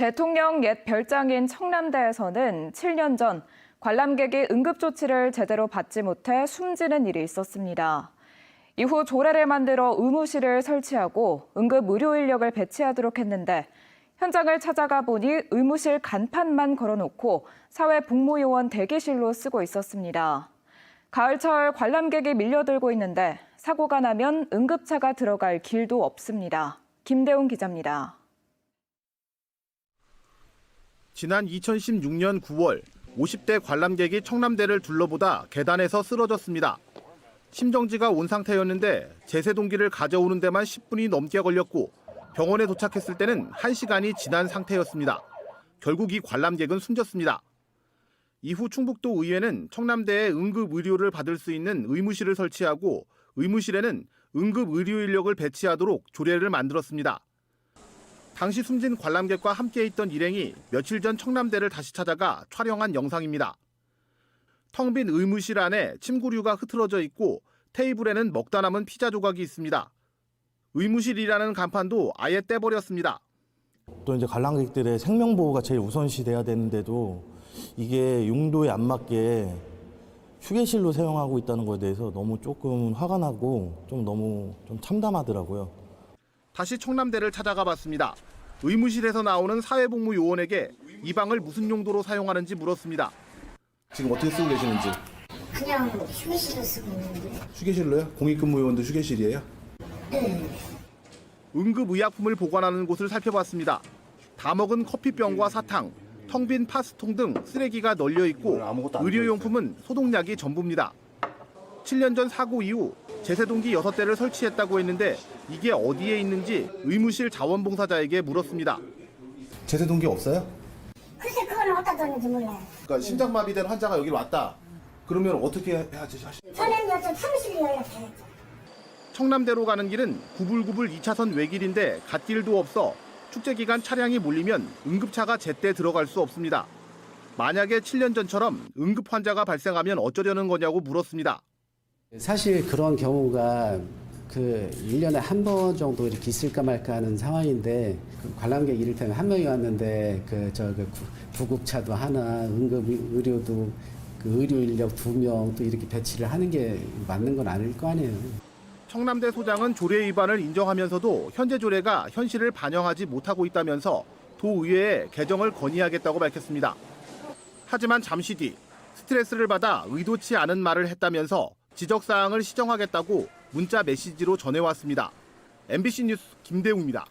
대통령 옛 별장인 청남대에서는 7년 전 관람객이 응급조치를 제대로 받지 못해 숨지는 일이 있었습니다. 이후 조례를 만들어 의무실을 설치하고 응급 의료 인력을 배치하도록 했는데 현장을 찾아가 보니 의무실 간판만 걸어놓고 사회복무요원 대기실로 쓰고 있었습니다. 가을철 관람객이 밀려들고 있는데 사고가 나면 응급차가 들어갈 길도 없습니다. 김대웅 기자입니다. 지난 2016년 9월 50대 관람객이 청남대를 둘러보다 계단에서 쓰러졌습니다. 심정지가 온 상태였는데 제세동기를 가져오는 데만 10분이 넘게 걸렸고 병원에 도착했을 때는 1시간이 지난 상태였습니다. 결국 이 관람객은 숨졌습니다. 이후 충북도 의회는 청남대에 응급 의료를 받을 수 있는 의무실을 설치하고 의무실에는 응급 의료 인력을 배치하도록 조례를 만들었습니다. 당시 숨진 관람객과 함께 있던 일행이 며칠 전 청남대를 다시 찾아가 촬영한 영상입니다. 텅 빈 의무실 안에 침구류가 흐트러져 있고 테이블에는 먹다 남은 피자 조각이 있습니다. 의무실이라는 간판도 아예 떼버렸습니다. 또 이제 관람객들의 생명 보호가 제일 우선시 돼야 되는데도 이게 용도에 안 맞게 휴게실로 사용하고 있다는 것에 대해서 너무 조금 화가 나고 너무 참담하더라고요. 다시 청남대를 찾아가 봤습니다. 의무실에서 나오는 사회복무요원에게 이 방을 무슨 용도로 사용하는지 물었습니다. 지금 어떻게 쓰고 계시는지? 그냥 휴게실로 쓰고 있는데. 휴게실로요? 공익근무요원도 휴게실이에요? 네. 응급의약품을 보관하는 곳을 살펴봤습니다. 다 먹은 커피병과 사탕, 텅 빈 파스통 등 쓰레기가 널려 있고 의료용품은 소독약이 전부입니다. 7년 전 사고 이후 제세동기 6대를 설치했다고 했는데 이게 어디에 있는지 의무실 자원봉사자에게 물었습니다. 제세동기 없어요? 글쎄 그거는 어디다 뒀는지 몰라요. 그러니까 심장마비된 환자가 여기 왔다. 그러면 어떻게 해야지? 저는 저 사무실로 연락해야죠. 청남대로 가는 길은 구불구불 2차선 외길인데 갓길도 없어 축제 기간 차량이 몰리면 응급차가 제때 들어갈 수 없습니다. 만약에 7년 전처럼 응급 환자가 발생하면 어쩌려는 거냐고 물었습니다. 사실 그런 경우가 1년에 한 번 정도 이렇게 있을까 말까 하는 상황인데 관람객 이를테면 한 명이 왔는데 구급차도 하나, 응급의료도 의료 인력 2명 또 이렇게 배치를 하는 게 맞는 건 아닐 거 아니에요. 청남대 소장은 조례 위반을 인정하면서도 현재 조례가 현실을 반영하지 못하고 있다면서 도의회에 개정을 건의하겠다고 밝혔습니다. 하지만 잠시 뒤 스트레스를 받아 의도치 않은 말을 했다면서 지적사항을 시정하겠다고 문자 메시지로 전해왔습니다. MBC 뉴스 김대웅입니다.